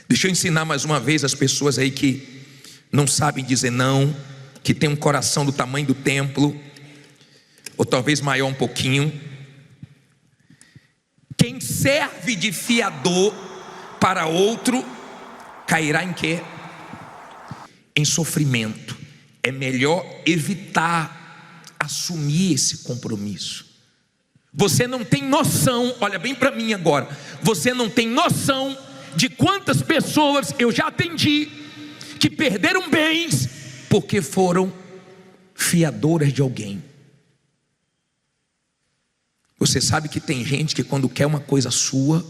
Deixa eu ensinar mais uma vez as pessoas aí que não sabem dizer não, que tem um coração do tamanho do templo, ou talvez maior um pouquinho. Quem serve de fiador para outro cairá em quê? Em sofrimento. É melhor evitar assumir esse compromisso. Você não tem noção, olha bem para mim agora, você não tem noção de quantas pessoas eu já atendi que perderam bens porque foram fiadoras de alguém. Você sabe que tem gente que quando quer uma coisa sua,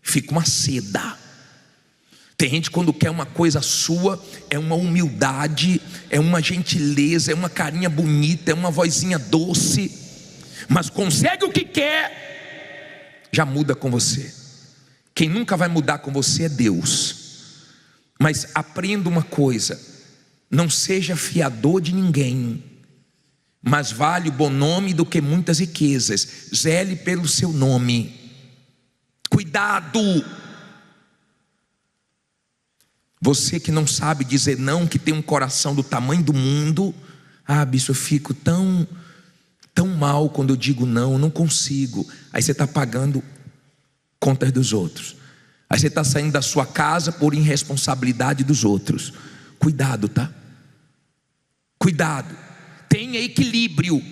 fica uma seda. Tem gente que quando quer uma coisa sua, é uma humildade, é uma gentileza, é uma carinha bonita, é uma vozinha doce, mas consegue o que quer, já muda com você. Quem nunca vai mudar com você é Deus. Mas aprenda uma coisa: não seja fiador de ninguém. Mais vale o bom nome do que muitas riquezas. Zele pelo seu nome. Cuidado. Você que não sabe dizer não, que tem um coração do tamanho do mundo. Bispo, eu fico tão mal quando eu digo não, eu não consigo. Aí você está pagando contas dos outros. Aí você está saindo da sua casa por irresponsabilidade dos outros. Cuidado, tá? Cuidado. Tenha equilíbrio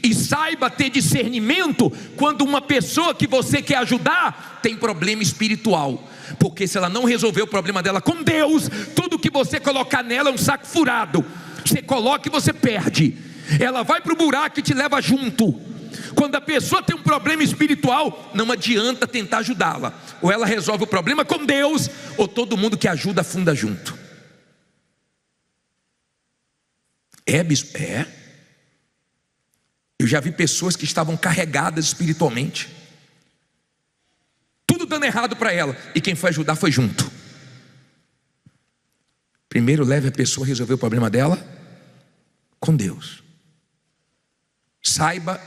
e saiba ter discernimento quando uma pessoa que você quer ajudar tem problema espiritual. Porque se ela não resolver o problema dela com Deus, tudo que você colocar nela é um saco furado. Você coloca e você perde. Ela vai para o buraco e te leva junto. Quando a pessoa tem um problema espiritual, não adianta tentar ajudá-la. Ou ela resolve o problema com Deus, ou todo mundo que ajuda afunda junto. Bispo? Eu já vi pessoas que estavam carregadas espiritualmente, tudo dando errado para ela, e quem foi ajudar foi junto. Primeiro leve a pessoa a resolver o problema dela com Deus. Saiba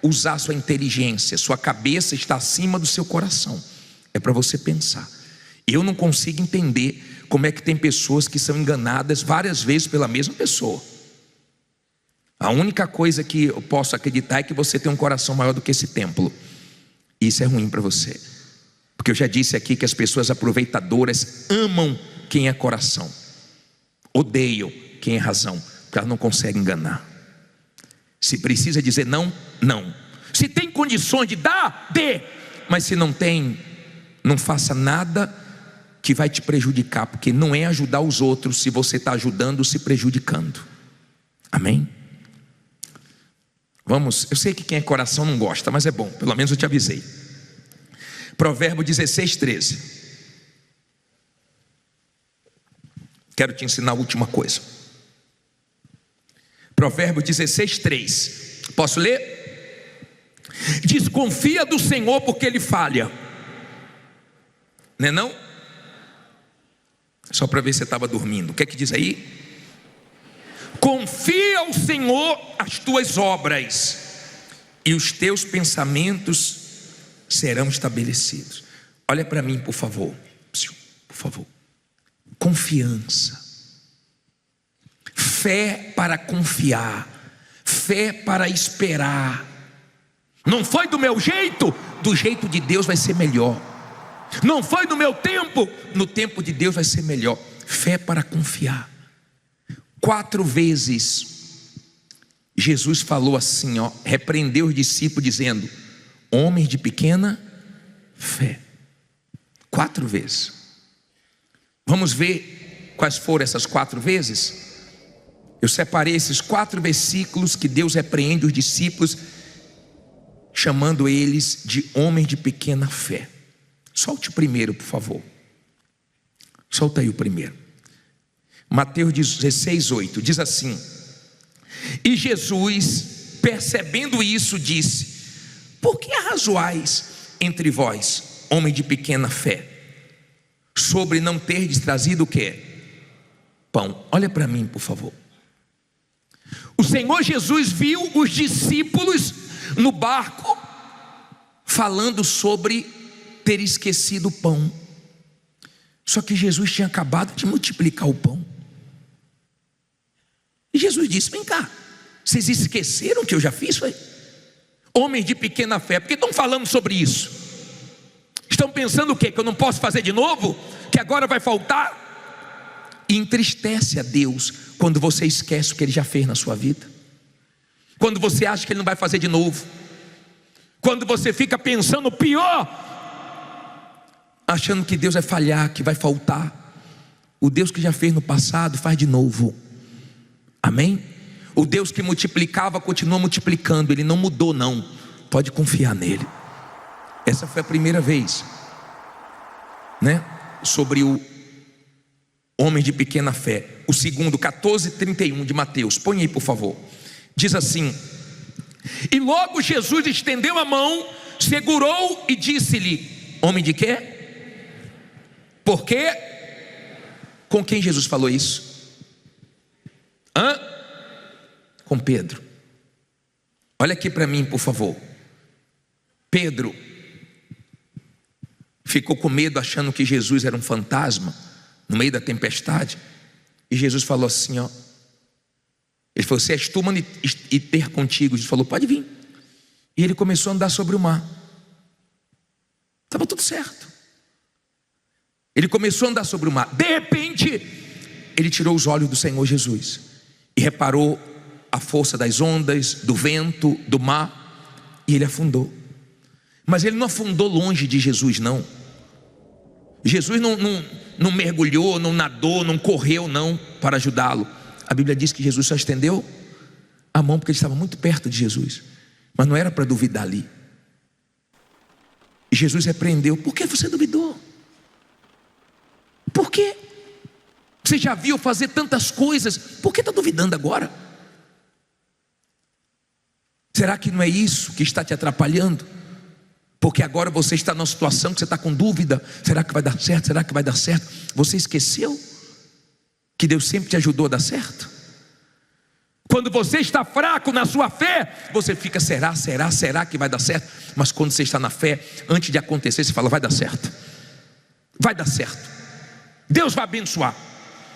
usar sua inteligência. Sua cabeça está acima do seu coração. É para você pensar. Eu não consigo entender como é que tem pessoas que são enganadas várias vezes pela mesma pessoa. A única coisa que eu posso acreditar é que você tem um coração maior do que esse templo. Isso é ruim para você, porque eu já disse aqui que as pessoas aproveitadoras amam quem é coração, odeiam quem é razão, porque elas não conseguem enganar. Se precisa dizer não, não. Se tem condições de dar, dê. Mas se não tem, não faça nada que vai te prejudicar, porque não é ajudar os outros se você está ajudando, se prejudicando. Amém? Vamos, eu sei que quem é coração não gosta, mas é bom, pelo menos eu te avisei. Provérbio 16, 13. Quero te ensinar a última coisa. Provérbio 16, 3. Posso ler? Desconfia do Senhor porque Ele falha. Não é não? Só para ver se você estava dormindo. O que é que diz aí? Confia ao Senhor as tuas obras, e os teus pensamentos serão estabelecidos. Olha para mim, por favor. Por favor. Confiança. Fé para confiar. Fé para esperar. Não foi do meu jeito? Do jeito de Deus vai ser melhor. Não foi no meu tempo? No tempo de Deus vai ser melhor. Fé para confiar. 4 vezes Jesus falou assim, repreendeu os discípulos dizendo: homens de pequena fé. 4 vezes. Vamos ver quais foram essas 4 vezes? Eu separei esses 4 versículos que Deus repreende os discípulos, chamando eles de homens de pequena fé. Solte o primeiro, por favor. Solta aí o primeiro. Mateus 16, 8, diz assim: e Jesus, percebendo isso, disse: por que arrazoais entre vós, homem de pequena fé, sobre não terdes trazido o quê? Pão. Olha para mim, por favor. O Senhor Jesus viu os discípulos no barco falando sobre ter esquecido o pão. Só que Jesus tinha acabado de multiplicar o pão. E Jesus disse: vem cá, vocês esqueceram que eu já fiz? Foi? Homens de pequena fé, porque estão falando sobre isso? Estão pensando o quê? Que eu não posso fazer de novo? Que agora vai faltar? E entristece a Deus quando você esquece o que Ele já fez na sua vida, quando você acha que Ele não vai fazer de novo, quando você fica pensando pior, achando que Deus vai falhar, que vai faltar. O Deus que já fez no passado faz de novo. Amém? O Deus que multiplicava continua multiplicando. Ele não mudou não. Pode confiar nele. Essa foi a primeira vez, né? Sobre o homem de pequena fé. O segundo, 14:31 de Mateus. Põe aí, por favor. Diz assim: e logo Jesus estendeu a mão, segurou e disse-lhe: homem de quê? Por quê? Com quem Jesus falou isso? Com Pedro. Olha aqui para mim, por favor. Pedro ficou com medo, achando que Jesus era um fantasma no meio da tempestade. E Jesus falou assim, ele falou: se és tu, manda e ter contigo. Jesus falou: pode vir. E ele começou a andar sobre o mar. Estava tudo certo. Ele começou a andar sobre o mar. De repente, ele tirou os olhos do Senhor Jesus e reparou a força das ondas, do vento, do mar, e ele afundou. Mas ele não afundou longe de Jesus, não. Jesus não mergulhou, não nadou, não correu não para ajudá-lo. A Bíblia diz que Jesus só estendeu a mão porque ele estava muito perto de Jesus, mas não era para duvidar ali. E Jesus repreendeu: por que você duvidou? Por quê? Você já viu fazer tantas coisas, por que está duvidando agora? Será que não é isso que está te atrapalhando? Porque agora você está numa situação que você está com dúvida: será que vai dar certo? Será que vai dar certo? Você esqueceu que Deus sempre te ajudou a dar certo? Quando você está fraco na sua fé, você fica: será que vai dar certo? Mas quando você está na fé, antes de acontecer, você fala: vai dar certo. Vai dar certo. Deus vai abençoar.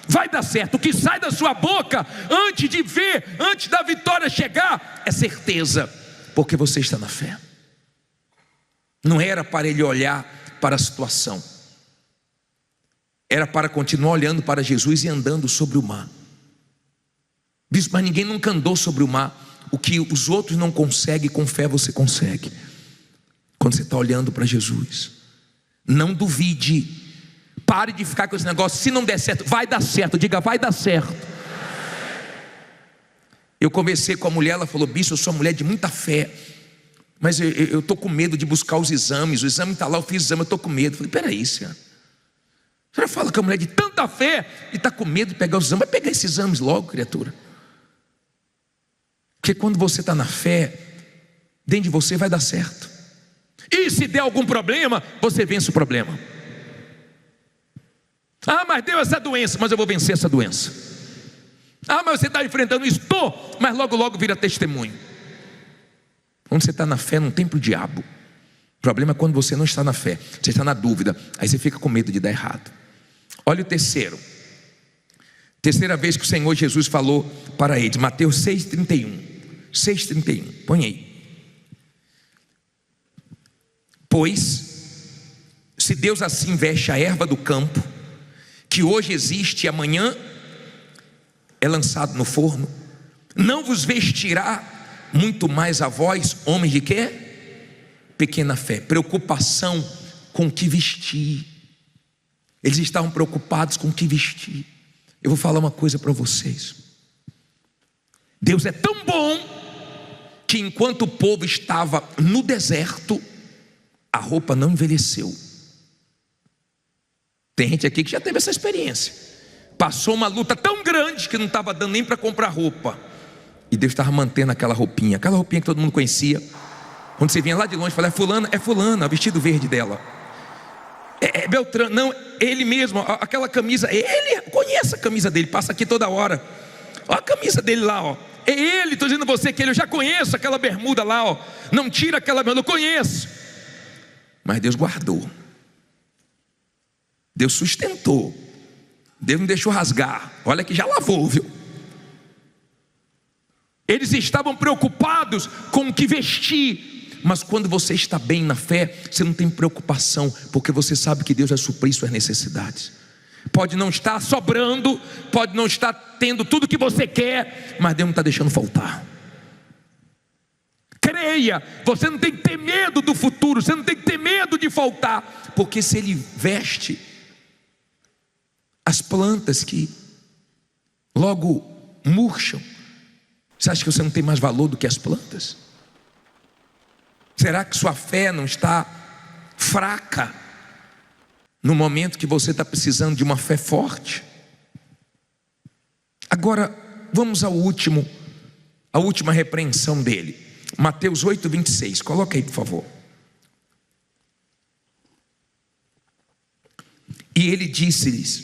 Vai dar certo. O que sai da sua boca antes de ver, antes da vitória chegar, é certeza, porque você está na fé. Não era para ele olhar para a situação, era para continuar olhando para Jesus e andando sobre o mar. Diz: mas ninguém nunca andou sobre o mar. O que os outros não conseguem, com fé você consegue. Quando você está olhando para Jesus, não duvide, Pare de ficar com esse negócio, se não der certo, vai dar certo. Diga, vai dar certo. Eu conversei com a mulher, ela falou: bispo, eu sou uma mulher de muita fé, mas eu estou com medo de buscar os exames. O exame está lá, eu fiz o exame, eu estou com medo. Eu falei: peraí, senhora, a senhora fala que é uma mulher de tanta fé e está com medo de pegar os exames. Vai pegar esses exames logo, criatura. Porque quando você está na fé, dentro de você vai dar certo. E se der algum problema, você vence o problema. Ah, mas deu essa doença, mas eu vou vencer essa doença. Ah, mas você está enfrentando isso, estou, mas logo logo vira testemunho. Quando você está na fé, não tem para o diabo. O problema é quando você não está na fé, você está na dúvida, aí você fica com medo de dar errado. Olha o terceiro. Terceira vez que o Senhor Jesus falou para eles, Mateus 6,31. 6,31, põe aí. Pois, se Deus assim veste a erva do campo, que hoje existe e amanhã é lançado no forno, não vos vestirá muito mais a vós, homens de quê? Pequena fé. Preocupação com o que vestir. Eles estavam preocupados com o que vestir. Eu vou falar uma coisa para vocês. Deus é tão bom que enquanto o povo estava no deserto, a roupa não envelheceu. Tem gente aqui que já teve essa experiência. Passou uma luta tão grande que não estava dando nem para comprar roupa, e Deus estava mantendo aquela roupinha que todo mundo conhecia. Quando você vinha lá de longe, falava: é fulana, o vestido verde dela. É Beltrano, não, ele mesmo, aquela camisa, ele conhece a camisa dele, passa aqui toda hora. Olha a camisa dele lá, ó. É ele, estou dizendo a você que eu já conheço aquela bermuda lá, ó. Não tira aquela bermuda, eu conheço. Mas Deus guardou, Deus sustentou, Deus não deixou rasgar. Olha que já lavou, viu? Eles estavam preocupados com o que vestir. Mas quando você está bem na fé, você não tem preocupação, porque você sabe que Deus vai suprir suas necessidades. Pode não estar sobrando, pode não estar tendo tudo que você quer, mas Deus não está deixando faltar. Creia, você não tem que ter medo do futuro, você não tem que ter medo de faltar, porque se Ele veste as plantas que logo murcham, você acha que você não tem mais valor do que as plantas? Será que sua fé não está fraca no momento que você está precisando de uma fé forte? Agora, vamos à última repreensão dele. Mateus 8,26, coloca aí por favor. E ele disse-lhes: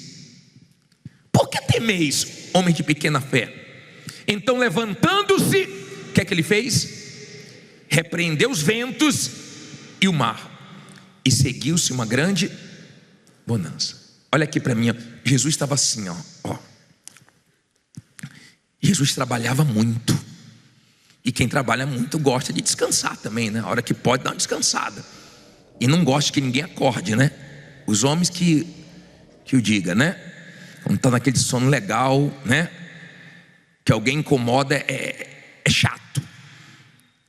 por que temeis, homens de pequena fé? Então, levantando-se, o que é que ele fez? Repreendeu os ventos e o mar, e seguiu-se uma grande bonança. Olha aqui para mim, ó. Jesus estava assim, ó. Jesus trabalhava muito, e quem trabalha muito gosta de descansar também, né? A hora que pode dar uma descansada, e não gosta que ninguém acorde, né? Os homens que o diga, né? Quando está naquele sono legal, né? Que alguém incomoda, é chato.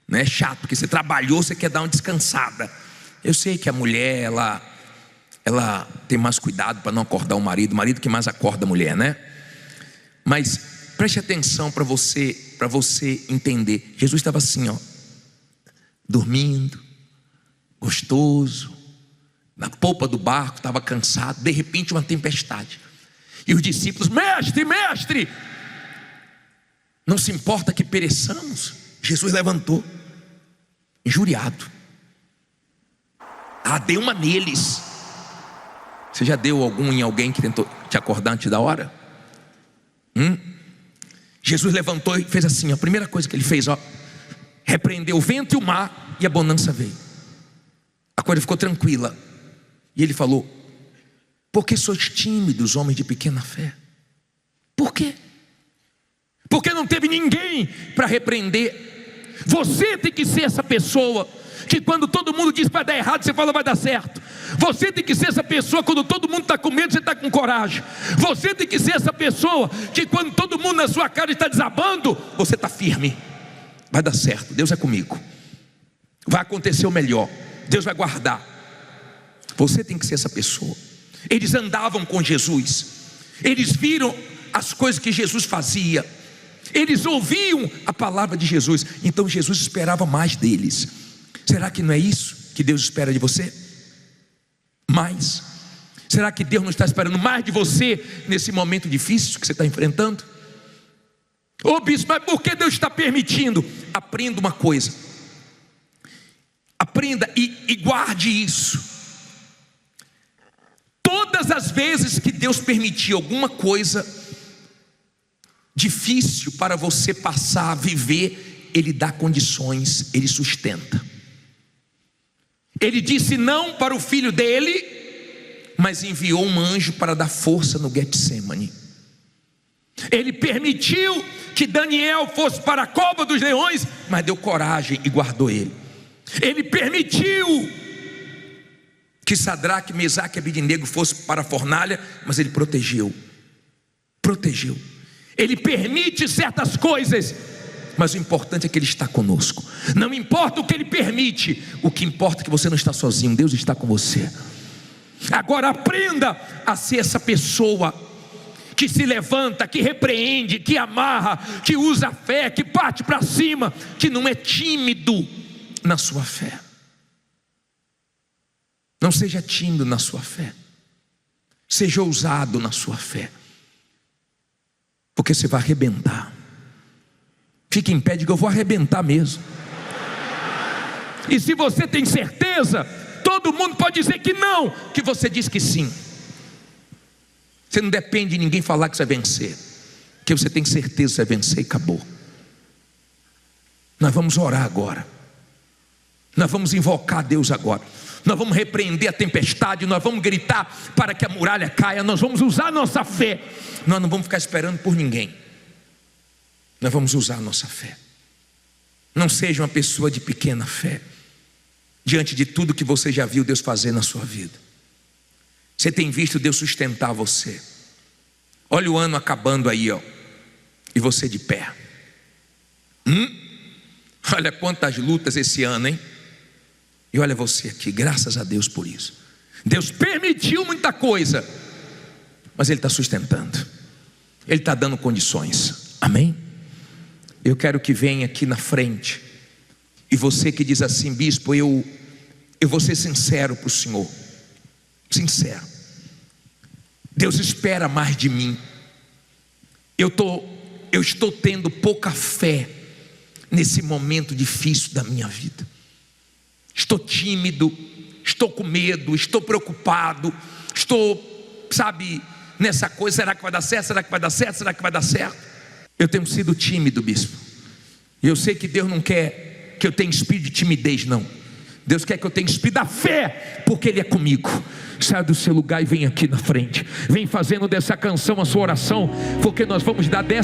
Não é chato, porque você trabalhou, você quer dar uma descansada. Eu sei que a mulher, ela tem mais cuidado para não acordar o marido que mais acorda a mulher, né? Mas preste atenção para você entender. Jesus estava assim, ó, dormindo, gostoso, na polpa do barco, estava cansado. De repente uma tempestade, e os discípulos: mestre, não se importa que pereçamos? Jesus levantou, injuriado. Deu uma neles. Você já deu algum em alguém que tentou te acordar antes da hora? Jesus levantou e fez assim, a primeira coisa que ele fez, ó, repreendeu o vento e o mar, e a bonança veio. A coisa ficou tranquila. E ele falou: por que sois tímidos, homens de pequena fé? Por quê? Porque não teve ninguém para repreender. Você tem que ser essa pessoa que quando todo mundo diz que vai dar errado, você fala vai dar certo. Você tem que ser essa pessoa quando todo mundo está com medo, você está com coragem. Você tem que ser essa pessoa que quando todo mundo na sua cara está desabando, você está firme. Vai dar certo, Deus é comigo, vai acontecer o melhor, Deus vai guardar. Você tem que ser essa pessoa. Eles andavam com Jesus, eles viram as coisas que Jesus fazia, eles ouviam a palavra de Jesus. Então Jesus esperava mais deles. Será que não é isso que Deus espera de você? Mais? Será que Deus não está esperando mais de você nesse momento difícil que você está enfrentando? Ô bispo, mas por que Deus está permitindo? Aprenda uma coisa, aprenda e guarde isso. Todas as vezes que Deus permitir alguma coisa difícil para você passar a viver, Ele dá condições, Ele sustenta. Ele disse não para o filho dele, mas enviou um anjo para dar força no Getsemane. Ele permitiu que Daniel fosse para a cova dos leões, mas deu coragem e guardou ele. Ele permitiu que Sadraque, Mesaque e Abednego fossem para a fornalha, mas ele protegeu. Ele permite certas coisas, mas o importante é que Ele está conosco. Não importa o que Ele permite, o que importa é que você não está sozinho, Deus está com você. Agora aprenda a ser essa pessoa que se levanta, que repreende, que amarra, que usa a fé, que parte para cima, que não é tímido na sua fé. Não seja tímido na sua fé, seja ousado na sua fé, porque você vai arrebentar. Fique em pé e diga: eu vou arrebentar mesmo. E se você tem certeza, todo mundo pode dizer que não, que você diz que sim. Você não depende de ninguém falar que você vai vencer, porque você tem certeza que você vai vencer e acabou. Nós vamos orar agora, nós vamos invocar Deus agora, nós vamos repreender a tempestade, nós vamos gritar para que a muralha caia, nós vamos usar a nossa fé. Nós não vamos ficar esperando por ninguém, nós vamos usar a nossa fé. Não seja uma pessoa de pequena fé diante de tudo que você já viu Deus fazer na sua vida. Você tem visto Deus sustentar você. Olha o ano acabando aí, ó, e você de pé. Olha quantas lutas esse ano, hein? E olha você aqui, graças a Deus por isso. Deus permitiu muita coisa, mas Ele está sustentando, Ele está dando condições. Amém? Eu quero que venha aqui na frente. E você que diz assim: bispo, eu vou ser sincero para o Senhor. Sincero. Deus espera mais de mim. Eu estou tendo pouca fé nesse momento difícil da minha vida. Estou tímido, estou com medo, estou preocupado, estou, nessa coisa: será que vai dar certo? Será que vai dar certo? Será que vai dar certo? Eu tenho sido tímido, bispo. E eu sei que Deus não quer que eu tenha espírito de timidez, não. Deus quer que eu tenha espírito da fé, porque Ele é comigo. Saia do seu lugar e vem aqui na frente. Vem fazendo dessa canção a sua oração, porque nós vamos dar 10